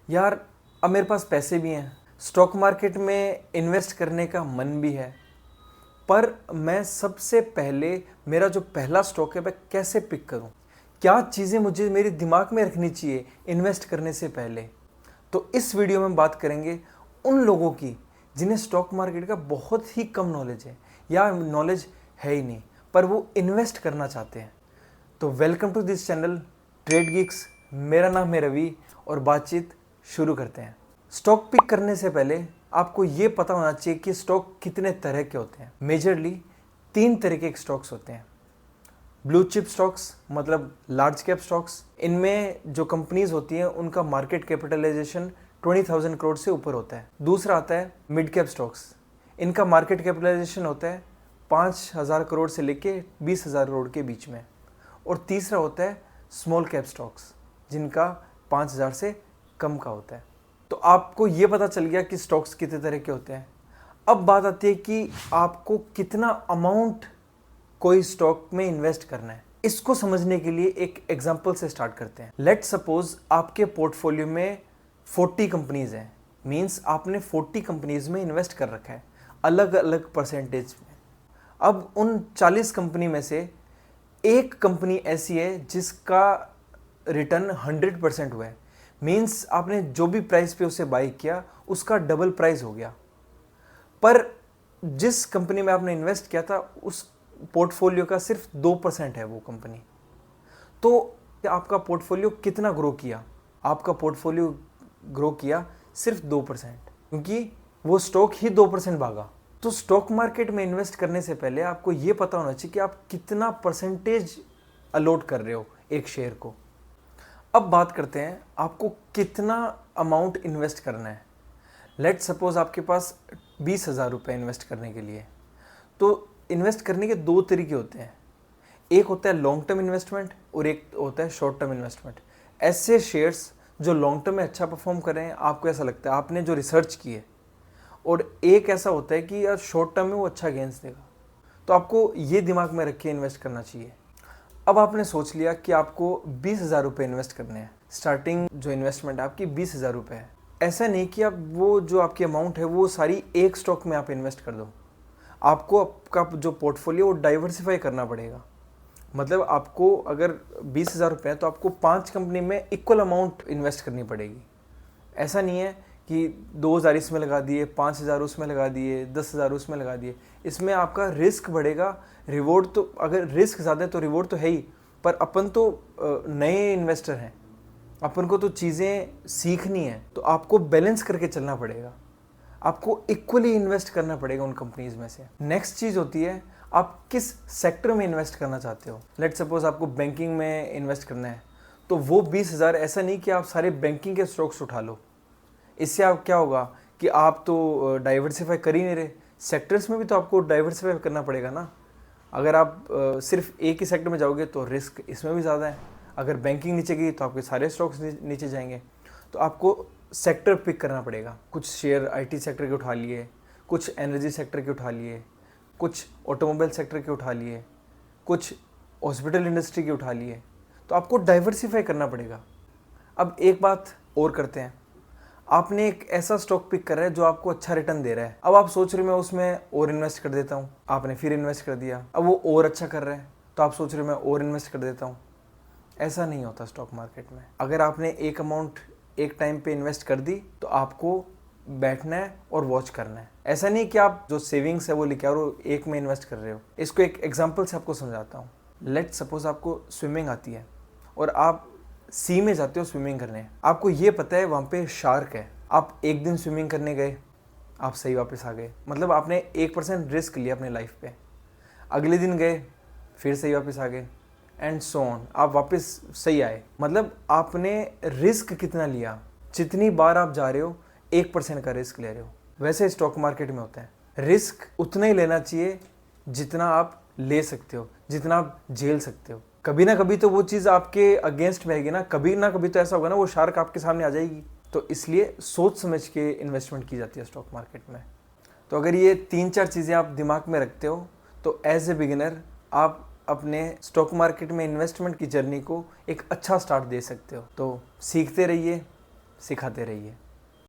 यार अब मेरे पास पैसे भी हैं, स्टॉक मार्केट में इन्वेस्ट करने का मन भी है, पर मैं सबसे पहले मेरा जो पहला स्टॉक है मैं कैसे पिक करूं? क्या चीज़ें मुझे मेरे दिमाग में रखनी चाहिए इन्वेस्ट करने से पहले? तो इस वीडियो में हम बात करेंगे उन लोगों की जिन्हें स्टॉक मार्केट का बहुत ही कम नॉलेज है या नॉलेज है ही नहीं, पर वो इन्वेस्ट करना चाहते हैं। तो welcome to this channel trade geeks. मेरा नाम है रवि और बातचीत शुरू करते हैं। स्टॉक पिक करने से पहले आपको ये पता होना चाहिए कि स्टॉक कितने तरह के होते हैं। मेजरली 3 तरह के स्टॉक्स होते हैं। ब्लू चिप स्टॉक्स मतलब लार्ज कैप स्टॉक्स, इनमें जो कंपनीज होती हैं उनका मार्केट कैपिटलाइजेशन 20,000 करोड़ से ऊपर होता है। दूसरा आता है मिड कैप स्टॉक्स, इनका मार्केट कैपिटलाइजेशन होता है 5,000 करोड़ से लेके 20,000 करोड़ के बीच में। और तीसरा होता है स्मॉल कैप स्टॉक्स, जिनका 5,000 से कम का होता है। तो आपको ये पता चल गया कि स्टॉक्स कितने तरह के होते हैं। अब बात आती है कि आपको कितना अमाउंट कोई स्टॉक में इन्वेस्ट करना है। इसको समझने के लिए एक एग्जांपल से स्टार्ट करते हैं। लेट्स सपोज आपके पोर्टफोलियो में 40 कंपनीज हैं, मींस आपने 40 कंपनीज में इन्वेस्ट कर रखा है अलग अलग परसेंटेज में। अब उन 40 कंपनी में से एक कंपनी ऐसी है जिसका रिटर्न 100% हुआ है, मींस आपने जो भी प्राइस पे उसे बाई किया उसका डबल प्राइस हो गया। पर जिस कंपनी में आपने इन्वेस्ट किया था उस पोर्टफोलियो का सिर्फ 2% है वो कंपनी। तो आपका पोर्टफोलियो कितना ग्रो किया? आपका पोर्टफोलियो ग्रो किया सिर्फ 2%, क्योंकि वो स्टॉक ही 2% भागा। तो स्टॉक मार्केट में इन्वेस्ट करने से पहले आपको ये पता होना चाहिए कि आप कितना परसेंटेज अलॉट कर रहे हो एक शेयर को। अब बात करते हैं आपको कितना अमाउंट इन्वेस्ट करना है। लेट्स सपोज आपके पास 20,000 रुपये इन्वेस्ट करने के लिए। तो इन्वेस्ट करने के 2 तरीके होते हैं, एक होता है लॉन्ग टर्म इन्वेस्टमेंट और एक होता है शॉर्ट टर्म इन्वेस्टमेंट। ऐसे शेयर्स जो लॉन्ग टर्म में अच्छा परफॉर्म कर रहे हैं, आपको ऐसा लगता है आपने जो रिसर्च की है, और एक ऐसा होता है कि यार शॉर्ट टर्म में वो अच्छा गेंस देगा। तो आपको ये दिमाग में रख के इन्वेस्ट करना चाहिए। अब आपने सोच लिया कि आपको 20,000 रुपये इन्वेस्ट करने हैं। स्टार्टिंग जो इन्वेस्टमेंट है आपकी 20,000 रुपये है। ऐसा नहीं कि आप वो जो आपकी अमाउंट है वो सारी एक स्टॉक में आप इन्वेस्ट कर दो। आपको आपका जो पोर्टफोलियो वो डाइवर्सिफाई करना पड़ेगा। मतलब आपको अगर 20,000 रुपये है तो आपको 5 कंपनी में इक्वल अमाउंट इन्वेस्ट करनी पड़ेगी। ऐसा नहीं है कि 2,000 इसमें लगा दिए, 5,000 उसमें लगा दिए, 10,000 उसमें लगा दिए। इसमें आपका रिस्क बढ़ेगा, रिवॉर्ड तो अगर रिस्क ज़्यादा है तो रिवॉर्ड तो है ही, पर अपन तो नए इन्वेस्टर हैं, अपन को तो चीज़ें सीखनी है। तो आपको बैलेंस करके चलना पड़ेगा, आपको इक्वली इन्वेस्ट करना पड़ेगा उन कंपनीज में से। नेक्स्ट चीज़ होती है आप किस सेक्टर में इन्वेस्ट करना चाहते हो। लेट्स सपोज आपको बैंकिंग में इन्वेस्ट करना है, तो वो 20,000 ऐसा नहीं कि आप सारे बैंकिंग के स्टॉक्स उठा लो। इससे आप क्या होगा कि आप तो डाइवर्सिफाई कर ही नहीं रहे। सेक्टर्स में भी तो आपको डाइवर्सिफाई करना पड़ेगा ना। अगर आप सिर्फ एक ही सेक्टर में जाओगे तो रिस्क इसमें भी ज़्यादा है। अगर बैंकिंग नीचे गई तो आपके सारे स्टॉक्स नीचे जाएंगे। तो आपको सेक्टर पिक करना पड़ेगा। कुछ शेयर आईटी सेक्टर के उठा लिए, कुछ एनर्जी सेक्टर के उठा लिए, कुछ ऑटोमोबाइल सेक्टर के उठा लिए, कुछ हॉस्पिटल इंडस्ट्री के उठा लिए। तो आपको डाइवर्सिफाई करना पड़ेगा। अब एक बात और करते हैं, आपने एक ऐसा स्टॉक पिक कर रहा है जो आपको अच्छा रिटर्न दे रहा है। अब आप सोच रहे हो मैं उसमें और इन्वेस्ट कर देता हूँ, आपने फिर इन्वेस्ट कर दिया। अब वो और अच्छा कर रहा है तो आप सोच रहे हो मैं और इन्वेस्ट कर देता हूँ। ऐसा नहीं होता स्टॉक मार्केट में। अगर आपने एक अमाउंट एक टाइम पे इन्वेस्ट कर दी तो आपको बैठना है और वॉच करना है। ऐसा नहीं कि आप जो सेविंग्स है वो लेके और एक में इन्वेस्ट कर रहे हो। इसको एक एग्जाम्पल से आपको समझाता हूँ। लेट्स सपोज आपको स्विमिंग आती है और आप सी में जाते हो स्विमिंग करने। आपको ये पता है वहाँ पे शार्क है। आप एक दिन स्विमिंग करने गए, आप सही वापस आ गए, मतलब आपने 1% रिस्क लिया अपने लाइफ पे। अगले दिन गए, फिर सही वापस आ गए, एंड सो ऑन, आप वापस सही आए। मतलब आपने रिस्क कितना लिया, जितनी बार आप जा रहे हो 1% का रिस्क ले रहे हो। वैसे स्टॉक मार्केट में होता है, रिस्क उतना ही लेना चाहिए जितना आप ले सकते हो, जितना आप झेल सकते हो। कभी ना कभी तो वो चीज़ आपके अगेंस्ट में आएगी ना, कभी ना कभी तो ऐसा होगा ना वो शार्क आपके सामने आ जाएगी। तो इसलिए सोच समझ के इन्वेस्टमेंट की जाती है स्टॉक मार्केट में। तो अगर ये 3-4 चीज़ें आप दिमाग में रखते हो तो एज ए बिगिनर आप अपने स्टॉक मार्केट में इन्वेस्टमेंट की जर्नी को एक अच्छा स्टार्ट दे सकते हो। तो सीखते रहिए, सिखाते रहिए।